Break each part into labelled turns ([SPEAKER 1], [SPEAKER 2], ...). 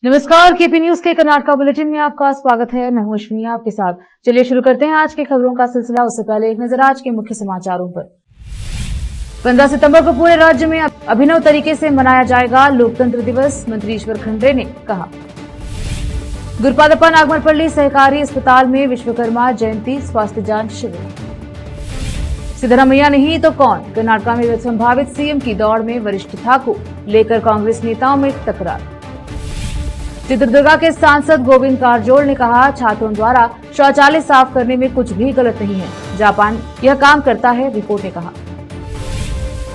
[SPEAKER 1] नमस्कार, KP news के Karnataka bulletin में आपका स्वागत है। मैं हूं अश्विनी आपके साथ। चलिए शुरू करते हैं आज के खबरों का सिलसिला। उससे पहले एक नजर आज के मुख्य समाचारों पर। 15 सितंबर को पूरे राज्य में अभिनव तरीके से मनाया जाएगा लोकतंत्र दिवस, मंत्री ईश्वर खंड्रे ने कहा। गुरुपादप्पा नागमरपल्ली सहकारी अस्पताल में विश्वकर्मा जयंती स्वास्थ्य जांच शिविर। सिद्धरामैया नहीं तो कौन, कर्नाटका में संभावित सीएम की दौड़ में वरिष्ठता को लेकर कांग्रेस नेताओं में टकरार। चित्रदुर्गा के सांसद गोविंद कारजोल ने कहा, छात्रों द्वारा शौचालय साफ करने में कुछ भी गलत नहीं है, जापान यह काम करता है, रिपोर्ट ने कहा।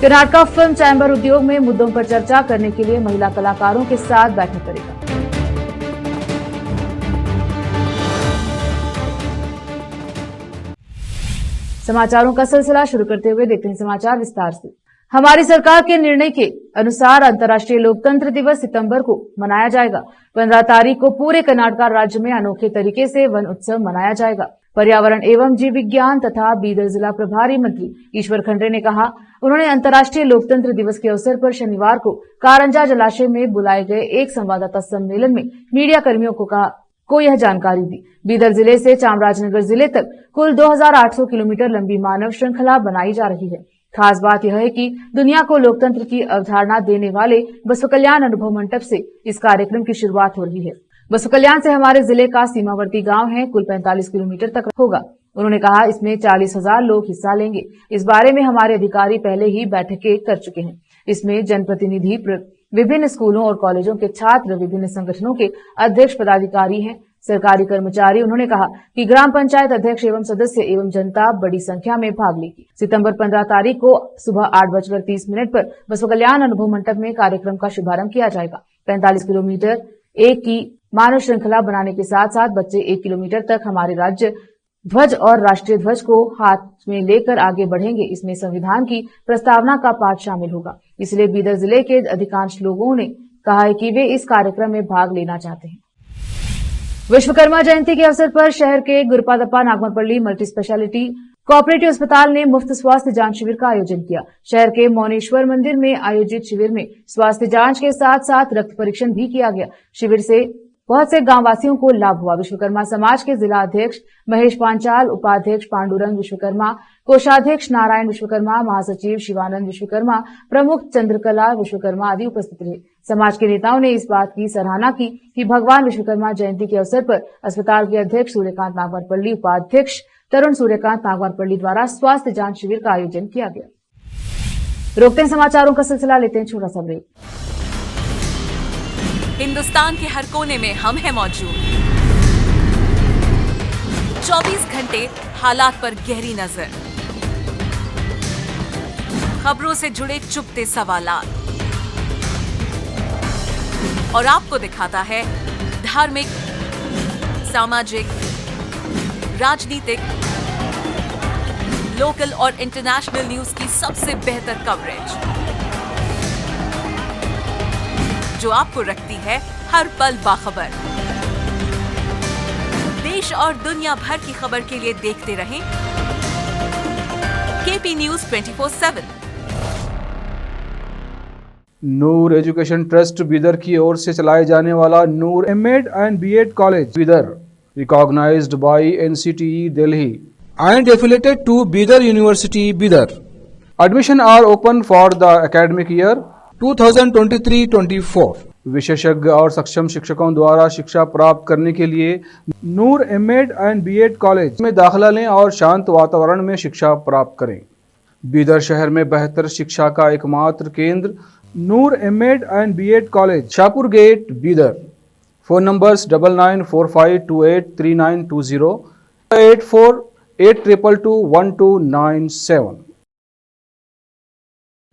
[SPEAKER 1] कर्नाटका फिल्म चैम्बर उद्योग में मुद्दों पर चर्चा करने के लिए महिला कलाकारों के साथ बैठक करेगा। समाचारों का सिलसिला शुरू करते हुए देखते हैं समाचार विस्तार से। हमारी सरकार के निर्णय के अनुसार अंतर्राष्ट्रीय लोकतंत्र दिवस सितंबर को मनाया जाएगा। 15 तारीख को पूरे कर्नाटका राज्य में अनोखे तरीके से वन उत्सव मनाया जाएगा। पर्यावरण एवं जीव विज्ञान तथा बीदर जिला प्रभारी मंत्री ईश्वर खंड्रे ने कहा। उन्होंने अंतर्राष्ट्रीय लोकतंत्र दिवस के अवसर पर शनिवार को कारंजा जलाशय में बुलाए गए एक संवाददाता सम्मेलन में मीडिया कर्मियों को यह जानकारी दी। बीदर जिले से चामराजनगर जिले तक कुल 2800 किलोमीटर लंबी मानव श्रृंखला बनाई जा रही है। खास बात यह है कि दुनिया को लोकतंत्र की अवधारणा देने वाले बसव कल्याण अनुभव मंडप से इस कार्यक्रम की शुरुआत हो रही है। बसव कल्याण से हमारे जिले का सीमावर्ती गांव है, कुल 45 किलोमीटर तक होगा। उन्होंने कहा, इसमें 40,000 लोग हिस्सा लेंगे। इस बारे में हमारे अधिकारी पहले ही बैठकें कर चुके हैं। इसमें जनप्रतिनिधि, विभिन्न स्कूलों और कॉलेजों के छात्र, विभिन्न संगठनों के अध्यक्ष, पदाधिकारी हैं, सरकारी कर्मचारी। उन्होंने कहा कि ग्राम पंचायत अध्यक्ष एवं सदस्य एवं जनता बड़ी संख्या में भाग लेगी। सितंबर 15 तारीख को सुबह 8:30 पर बसव कल्याण अनुभव मंडप में कार्यक्रम का शुभारंभ किया जाएगा। 45 किलोमीटर एक की मानव श्रृंखला बनाने के साथ साथ बच्चे 1 किलोमीटर तक हमारे राज्य ध्वज और राष्ट्रीय ध्वज को हाथ में लेकर आगे बढ़ेंगे। इसमें संविधान की प्रस्तावना का पाठ शामिल होगा। इसलिए बीदर जिले के अधिकांश लोगों ने कहा है कि वे इस कार्यक्रम में भाग लेना चाहते हैं। विश्वकर्मा जयंती के अवसर पर शहर के गुरुपादप्पा नागमरपल्ली मल्टी स्पेशलिटी कोऑपरेटिव अस्पताल ने मुफ्त स्वास्थ्य जांच शिविर का आयोजन किया। शहर के मौनेश्वर मंदिर में आयोजित शिविर में स्वास्थ्य जांच के साथ साथ रक्त परीक्षण भी किया गया। शिविर से बहुत से गांववासियों को लाभ हुआ। विश्वकर्मा समाज के जिला अध्यक्ष महेश पांचाल, उपाध्यक्ष पांडुरंग विश्वकर्मा, कोषाध्यक्ष नारायण विश्वकर्मा, महासचिव शिवानंद विश्वकर्मा, प्रमुख चंद्रकला विश्वकर्मा आदि उपस्थित रहे। समाज के नेताओं ने इस बात की सराहना की कि भगवान विश्वकर्मा जयंती के अवसर पर अस्पताल के अध्यक्ष सूर्यकांत नागमरपल्ली, उपाध्यक्ष तरुण सूर्यकांत नागमरपल्ली द्वारा स्वास्थ्य जांच शिविर का आयोजन किया गया। रोकते हैं समाचारों का सिलसिला, लेते हैं छोटा सा ब्रेक।
[SPEAKER 2] हिंदुस्तान के हर कोने में हम हैं मौजूद। 24 घंटे हालात पर गहरी नजर, खबरों से जुड़े चुपते सवालात और आपको दिखाता है धार्मिक, सामाजिक, राजनीतिक, लोकल और इंटरनेशनल न्यूज की सबसे बेहतर कवरेज, जो आपको रखती है हर पल बाखबर। देश और दुनिया भर की खबर के लिए देखते रहें KP news 24/7।
[SPEAKER 3] Noor education trust Bidar की ओर से चलाए जाने वाला Noor MEd and BEd college Bidar, recognized by NCTE Delhi
[SPEAKER 4] and affiliated to Bidar University, Bidar.
[SPEAKER 3] Admission are open for the academic year
[SPEAKER 4] 2023-24.
[SPEAKER 3] विशेषज्ञ और सक्षम शिक्षकों द्वारा शिक्षा प्राप्त करने के लिए नूर एमएड एंड बीएड कॉलेज में दाखिला लें और शांत वातावरण में शिक्षा प्राप्त करें। बीदर शहर में बेहतर शिक्षा का एकमात्र केंद्र Noor MEd and BEd college, Shahpur gate, Bidar. Phone numbers 9945283920, 8482221297।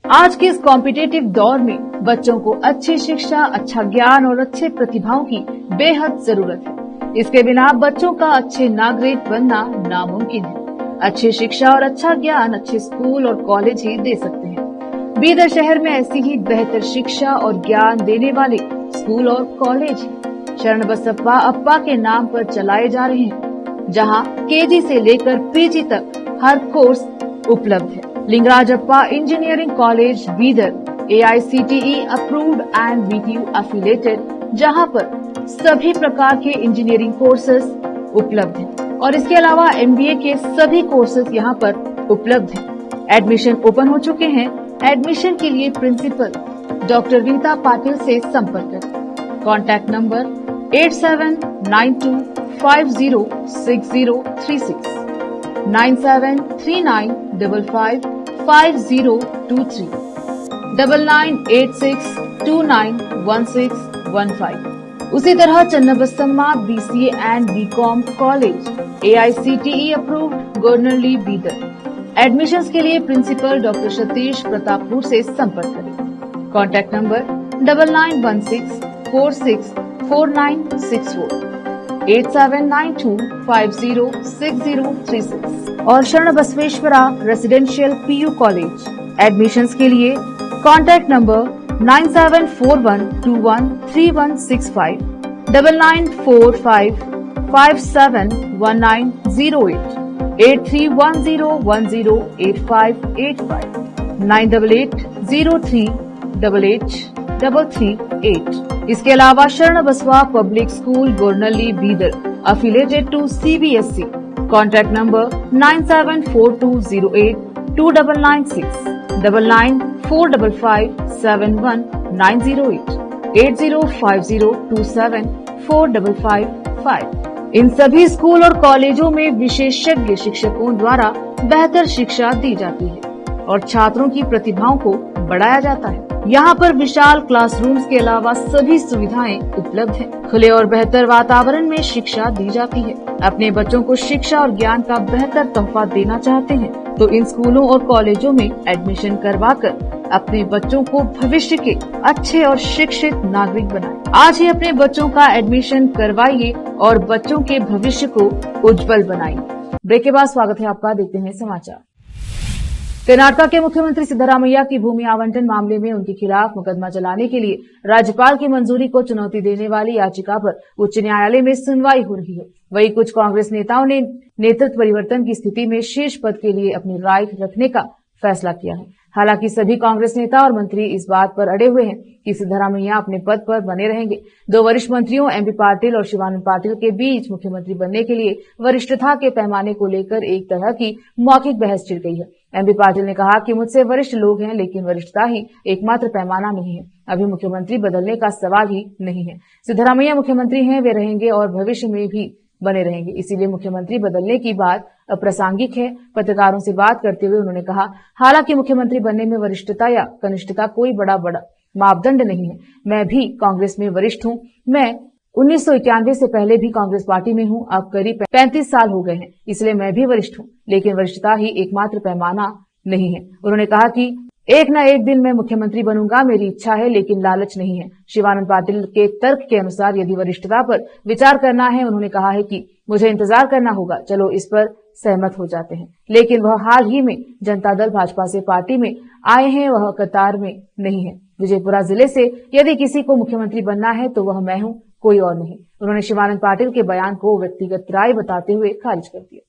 [SPEAKER 1] आज के इस कॉम्पिटिटिव दौर में बच्चों को अच्छी शिक्षा, अच्छा ज्ञान और अच्छे प्रतिभाओं की बेहद जरूरत है। इसके बिना बच्चों का अच्छे नागरिक बनना नामुमकिन है। अच्छी शिक्षा और अच्छा ज्ञान अच्छे स्कूल और कॉलेज ही दे सकते हैं। बीदर शहर में ऐसी ही बेहतर शिक्षा और ज्ञान देने वाले स्कूल और कॉलेज शरण बसप्पा अप्पा के नाम पर चलाए जा रहे हैं, जहां केजी से लेकर पीजी तक हर कोर्स उपलब्ध है। Lingaraj Appa engineering college Bidar AICTE approved and BTU affiliated, जहां पर सभी प्रकार के इंजीनियरिंग कोर्सेज उपलब्ध हैं और इसके अलावा MBA के सभी कोर्सेज यहाँ पर उपलब्ध हैं। एडमिशन ओपन हो चुके हैं। एडमिशन के लिए प्रिंसिपल डॉक्टर रीता पाटिल से संपर्क करें। Contact number 8792506036, 9739555023, 9986291615। उसी तरह Channabasamma BCA and BCom college AICTE approved, Gornalli Bidar. Admissions के लिए प्रिंसिपल डॉक्टर सतीश प्रतापपुर से संपर्क करें। कॉन्टैक्ट नंबर 9916464964, 8792506036 और शरण Basaveshwara residential PU college. Admissions के लिए कॉन्टैक्ट नंबर 9741213165, 9945571908, 8310108585, 9880388838। इसके अलावा Sharan Basava public school Gornalli Bidar affiliated to CBSE। Contact number 9742082996, 9945571908, 8050274555। इन सभी स्कूल और कॉलेजों में विशेषज्ञ शिक्षकों द्वारा बेहतर शिक्षा दी जाती है और छात्रों की प्रतिभाओं को बढ़ाया जाता है। यहाँ पर विशाल क्लासरूम्स के अलावा सभी सुविधाएं उपलब्ध हैं। खुले और बेहतर वातावरण में शिक्षा दी जाती है। अपने बच्चों को शिक्षा और ज्ञान का बेहतर तोहफा देना चाहते हैं तो इन स्कूलों और कॉलेजों में एडमिशन करवाकर अपने बच्चों को भविष्य के अच्छे और शिक्षित नागरिक बनाएं। आज ही अपने बच्चों का एडमिशन करवाइए और बच्चों के भविष्य को उज्जवल बनाइए। ब्रेक के बाद स्वागत है आपका, देखते हैं समाचार। कर्नाटका के मुख्यमंत्री सिद्धरामैया की भूमि आवंटन मामले में उनके खिलाफ मुकदमा चलाने के लिए राज्यपाल की मंजूरी को चुनौती देने वाली याचिका पर उच्च न्यायालय में सुनवाई हो रही है। वहीं कुछ कांग्रेस नेताओं ने नेतृत्व परिवर्तन की स्थिति में शीर्ष पद के लिए अपनी राय रखने का फैसला किया है। हालांकि सभी कांग्रेस नेता और मंत्री इस बात पर अड़े हुए हैं कि सिद्धरामैया अपने पद पर बने रहेंगे। दो वरिष्ठ मंत्रियों MP पाटिल और शिवानंद पाटिल के बीच मुख्यमंत्री बनने के लिए वरिष्ठता के पैमाने को लेकर एक तरह की मौखिक बहस छिड़ गई है। MP पाटिल ने कहा कि मुझसे वरिष्ठ लोग हैं, लेकिन वरिष्ठता ही एकमात्र पैमाना नहीं है। अभी मुख्यमंत्री बदलने का सवाल ही नहीं है। सिद्धरामैया मुख्यमंत्री हैं, वे रहेंगे और भविष्य में भी बने रहेंगे, इसीलिए मुख्यमंत्री बदलने की बात अप्रासंगिक है। पत्रकारों से बात करते हुए उन्होंने कहा, हालांकि मुख्यमंत्री बनने में वरिष्ठता या कनिष्ठता कोई बड़ा मापदंड नहीं है। मैं भी कांग्रेस में वरिष्ठ हूं। मैं 1991 से पहले भी कांग्रेस पार्टी में हूं। अब करीब 35 साल हो गए हैं, इसलिए मैं भी वरिष्ठ हूं, लेकिन वरिष्ठता ही एकमात्र पैमाना नहीं है। उन्होंने कहा कि एक न एक दिन मैं मुख्यमंत्री बनूंगा, मेरी इच्छा है, लेकिन लालच नहीं है। शिवानंद पाटिल के तर्क के अनुसार यदि वरिष्ठता पर विचार करना है, उन्होंने कहा है कि मुझे इंतजार करना होगा। चलो इस पर सहमत हो जाते हैं। लेकिन वह हाल ही में जनता दल भाजपा से पार्टी में आए हैं, वह कतार में नहीं है। विजयपुरा जिले से यदि किसी को मुख्यमंत्री बनना है तो वह मैं हूं, कोई और नहीं। उन्होंने शिवानंद पाटिल के बयान को व्यक्तिगत राय बताते हुए खारिज कर दिया।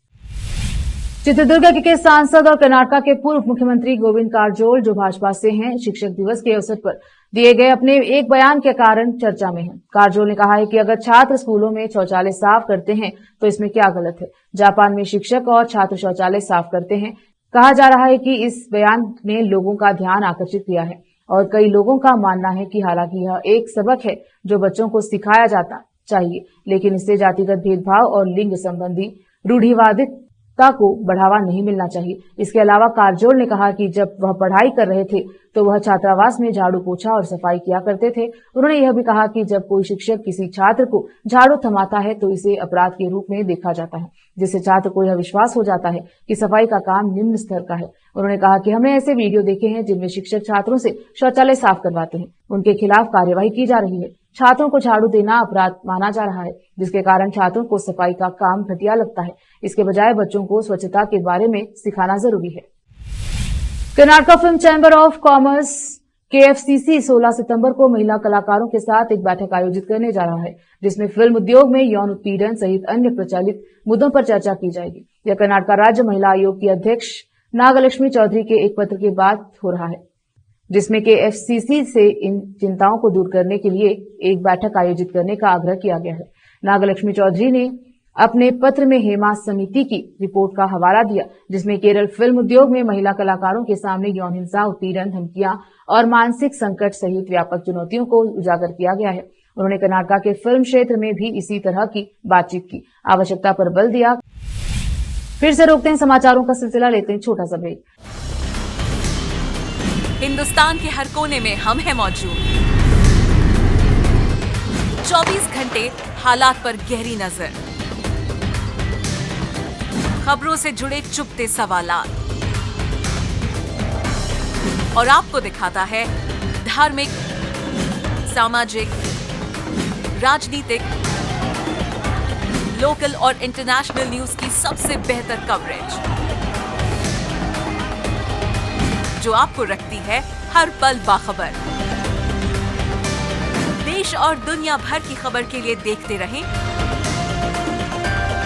[SPEAKER 1] चित्रदुर्ग के सांसद और कर्नाटका के पूर्व मुख्यमंत्री गोविंद कारजोल, जो भाजपा से हैं, शिक्षक दिवस के अवसर पर दिए गए अपने एक बयान के कारण चर्चा में हैं। कारजोल ने कहा है कि अगर छात्र स्कूलों में शौचालय साफ करते हैं तो इसमें क्या गलत है। जापान में शिक्षक और छात्र शौचालय साफ करते हैं। कहा जा रहा है कि इस बयान ने लोगों का ध्यान आकर्षित किया है और कई लोगों का मानना है कि हालांकि यह एक सबक है जो बच्चों को सिखाया जाता चाहिए, लेकिन इससे जातिगत भेदभाव और लिंग संबंधी रूढ़िवादिता को बढ़ावा नहीं मिलना चाहिए। इसके अलावा कारजोल ने कहा कि जब वह पढ़ाई कर रहे थे तो वह छात्रावास में झाड़ू पोछा और सफाई किया करते थे। उन्होंने यह भी कहा कि जब कोई शिक्षक किसी छात्र को झाड़ू थमाता है तो इसे अपराध के रूप में देखा जाता है, जिससे छात्र को यह विश्वास हो जाता है कि सफाई का काम निम्न स्तर का है। उन्होंने कहा कि हमने ऐसे वीडियो देखे हैं जिनमें शिक्षक छात्रों से शौचालय साफ करवाते हैं, उनके खिलाफ कार्यवाही की जा रही है। छात्रों को झाड़ू देना अपराध माना जा रहा है, जिसके कारण छात्रों को सफाई का काम घटिया लगता है। इसके बजाय बच्चों को स्वच्छता के बारे में सिखाना जरूरी है। Karnataka film chamber of commerce KFCC 16 सितंबर को महिला कलाकारों के साथ एक बैठक आयोजित करने जा रहा है, जिसमें फिल्म उद्योग में यौन उत्पीड़न सहित अन्य प्रचलित मुद्दों पर चर्चा की जाएगी। यह कर्नाटका राज्य महिला आयोग की अध्यक्ष नागलक्ष्मी चौधरी के एक पत्र के बाद हो रहा है। जिसमें के एफसीसी से इन चिंताओं को दूर करने के लिए एक बैठक आयोजित करने का आग्रह किया गया है। नागलक्ष्मी चौधरी ने अपने पत्र में हेमा समिति की रिपोर्ट का हवाला दिया, जिसमें केरल फिल्म उद्योग में महिला कलाकारों के सामने यौन हिंसा, उत्पीड़न, धमकियां और मानसिक संकट सहित व्यापक चुनौतियों को उजागर किया गया है। उन्होंने कर्नाटक के फिल्म क्षेत्र में भी इसी तरह की बातचीत की आवश्यकता पर बल दिया। फिर से रोकते हैं समाचारों का सिलसिला, लेते हैं छोटा सा ब्रेक।
[SPEAKER 2] हिंदुस्तान के हर कोने में हम हैं मौजूद। 24 घंटे हालात पर गहरी नजर, खबरों से जुड़े चुपते सवालात और आपको दिखाता है धार्मिक, सामाजिक, राजनीतिक, लोकल और इंटरनेशनल न्यूज की सबसे बेहतर कवरेज, जो आपको रखती है हर पल बाखबर। देश और दुनिया भर की खबर के लिए देखते रहें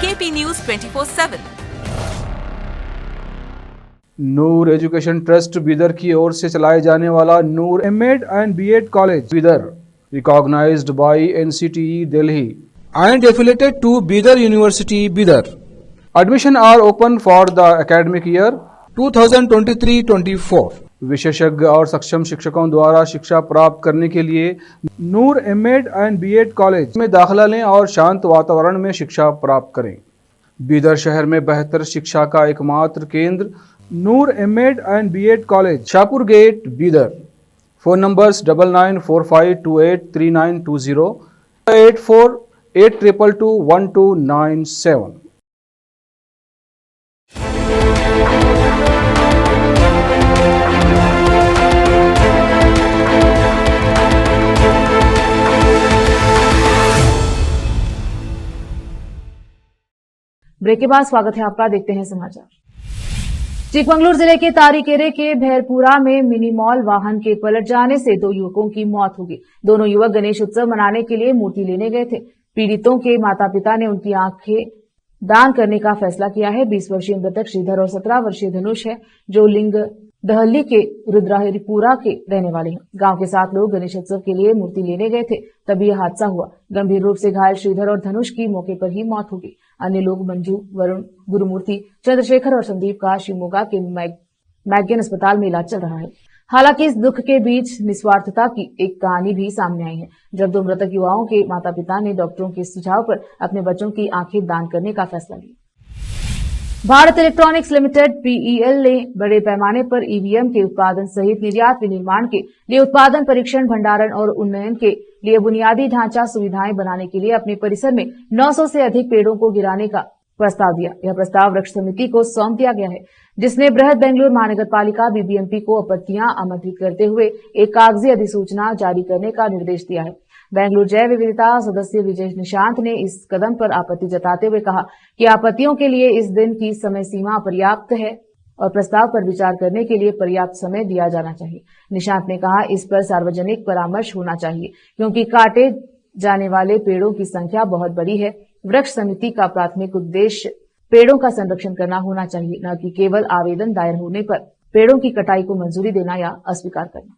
[SPEAKER 2] KP news 24/7।
[SPEAKER 3] Noor education trust Bidar की ओर से चलाए जाने वाला Noor MEd and BEd college Bidar, recognized by NCTE Delhi
[SPEAKER 4] and affiliated to Bidar University, Bidar.
[SPEAKER 3] Admission are open for the academic year
[SPEAKER 4] 2023-24.
[SPEAKER 3] विशेषज्ञ और सक्षम शिक्षकों द्वारा शिक्षा प्राप्त करने के लिए नूर एमएड एंड बीएड कॉलेज में दाखिला लें और शांत वातावरण में शिक्षा प्राप्त करें। बीदर शहर में बेहतर शिक्षा का एकमात्र केंद्र Noor MEd and BEd college, Shahpur gate, Bidar. Phone numbers 9945283920, 8482221297।
[SPEAKER 1] Break के बाद स्वागत है आपका, देखते हैं समाचार। चिकमंगलूर जिले के तारीकेरे के भैरपुरा में मिनी मॉल वाहन के पलट जाने से 2 युवकों की मौत हो गई। दोनों युवक गणेश उत्सव मनाने के लिए मूर्ति लेने गए थे। पीड़ितों के माता पिता ने उनकी आंखें दान करने का फैसला किया है। 20 वर्षीय मृतक श्रीधर और 17 वर्षीय धनुष है, जो लिंग दहली के रुद्रहरिपुरा के रहने वाले हैं। गांव के 7 लोग गणेश उत्सव के लिए मूर्ति लेने गए थे, तभी यह हादसा हुआ। गंभीर रूप से घायल श्रीधर और धनुष की मौके पर ही मौत हो गई। अन्य लोग मंजू, वरुण, गुरुमूर्ति, चंद्रशेखर और संदीप का शिवमोगा के मैगन अस्पताल में इलाज चल रहा है। हालांकि इस दुख के बीच निस्वार्थता की एक कहानी भी सामने आई है, जब 2 मृतक युवाओं के माता पिता ने डॉक्टरों के सुझाव पर अपने बच्चों की आंखें दान करने का फैसला लिया। भारत इलेक्ट्रॉनिक्स लिमिटेड पीईएल ने बड़े पैमाने पर ईवीएम के उत्पादन सहित निर्यात विनिर्माण के लिए उत्पादन, परीक्षण, भंडारण और उन्नयन के लिए बुनियादी ढांचा सुविधाएं बनाने के लिए अपने परिसर में 900 से अधिक पेड़ों को गिराने का प्रस्ताव दिया। यह प्रस्ताव वृक्ष समिति को सौंप दिया गया है, जिसने बृहद बेंगलुरु महानगर पालिका बीबीएमपी को आपत्तियां आमंत्रित करते हुए एक कागजी अधिसूचना जारी करने का निर्देश दिया है। बेंगलुरु जैव विविधता सदस्य विजय निशांत ने इस कदम पर आपत्ति जताते हुए कहा कि आपत्तियों के लिए इस दिन की समय सीमा पर्याप्त है और प्रस्ताव पर विचार करने के लिए पर्याप्त समय दिया जाना चाहिए। निशांत ने कहा, इस पर सार्वजनिक परामर्श होना चाहिए, क्योंकि काटे जाने वाले पेड़ों की संख्या बहुत बड़ी है। वृक्ष समिति का प्राथमिक उद्देश्य पेड़ों का संरक्षण करना होना चाहिए, न कि केवल आवेदन दायर होने पर पेड़ों की कटाई को मंजूरी देना या अस्वीकार करना।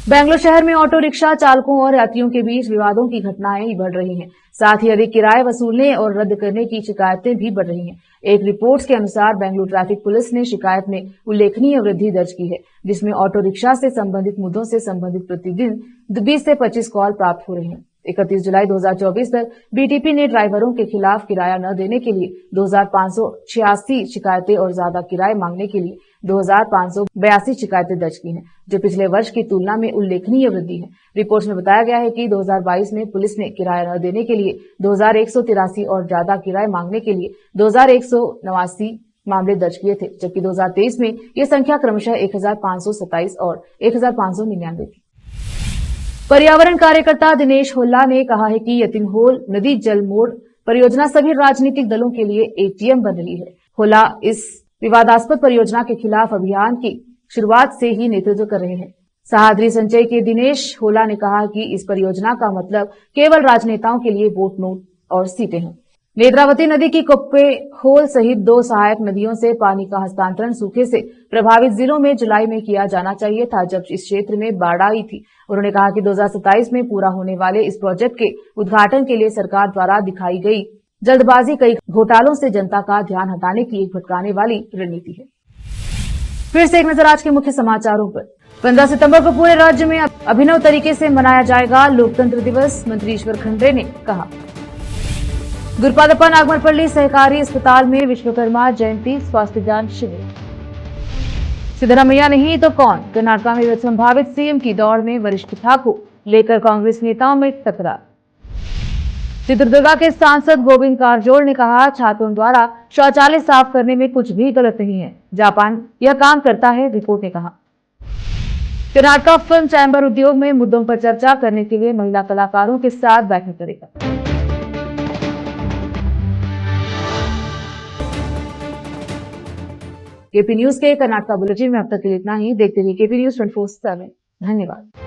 [SPEAKER 1] बेंगलुरु शहर में ऑटो रिक्शा चालकों और यात्रियों के बीच विवादों की घटनाएं बढ़ रही हैं। साथ ही अधिक किराए वसूलने और रद्द करने की शिकायतें भी बढ़ रही हैं। एक रिपोर्ट के अनुसार बेंगलुरु ट्रैफिक पुलिस ने शिकायत में उल्लेखनीय वृद्धि दर्ज की है, जिसमें ऑटो रिक्शा से संबंधित मुद्दों से संबंधित प्रतिदिन 20 से 25 कॉल प्राप्त हो रहे हैं। 31 जुलाई 2024 तक बीटीपी ने ड्राइवरों के खिलाफ किराया न देने के लिए 2586 शिकायतें और ज्यादा किराए मांगने के लिए 2582 शिकायतें दर्ज की हैं, जो पिछले वर्ष की तुलना में उल्लेखनीय वृद्धि है। रिपोर्ट में बताया गया है कि 2022 में पुलिस ने किराया न देने के लिए 2183 और ज्यादा किराए मांगने के लिए 2189 मामले दर्ज किए थे, जबकि 2023 में यह संख्या क्रमशः 1527 और 1599 थी। पर्यावरण कार्यकर्ता दिनेश होल्ला ने कहा है कि यतिमहोल नदी जल मोड़ परियोजना सभी राजनीतिक दलों के लिए एटीएम बन रही है। होल्ला इस विवादास्पद परियोजना के खिलाफ अभियान की शुरुआत से ही नेतृत्व कर रहे हैं। सहाद्री संचय के दिनेश होल्ला ने कहा कि इस परियोजना का मतलब केवल राजनेताओं के लिए वोट, नोट और सीटें हैं। नेत्रावती नदी की कुप्पे होल सहित 2 सहायक नदियों से पानी का हस्तांतरण सूखे से प्रभावित जिलों में जुलाई में किया जाना चाहिए था, जब इस क्षेत्र में बाढ़ आई थी। उन्होंने कहा कि 2027 में पूरा होने वाले इस प्रोजेक्ट के उद्घाटन के लिए सरकार द्वारा दिखाई गई जल्दबाजी कई घोटालों से जनता का ध्यान हटाने की एक भटकाने वाली रणनीति है। फिर से एक नजर आज के मुख्य समाचारों पर। 15 सितंबर को पूरे राज्य में अभिनव तरीके से मनाया जाएगा लोकतंत्र दिवस, मंत्री ईश्वर खंड्रे ने कहा। गुरपादप्पा नागमरपल्ली सहकारी अस्पताल में विश्वकर्मा जयंती स्वास्थ्य जांच शिविर। सिद्धरामैया नहीं तो कौन, कर्नाटक में संभावित सीएम की दौड़ में वरिष्ठ ठाकुर लेकर कांग्रेस नेताओं में टकरार। चित्रदुर्गा के सांसद गोविंद कारजोल ने कहा, छात्रों द्वारा शौचालय साफ करने में कुछ भी गलत नहीं है, जापान यह काम करता है, रिपोर्ट ने कहा। कर्नाटक फिल्म चैम्बर उद्योग में मुद्दों पर चर्चा करने के लिए महिला कलाकारों के साथ बैठक करेगा। केपी न्यूज के कर्नाटक बुलेटिन में अब तक के लिए इतना ही। देखते रहिए केपी न्यूज 24/7। धन्यवाद।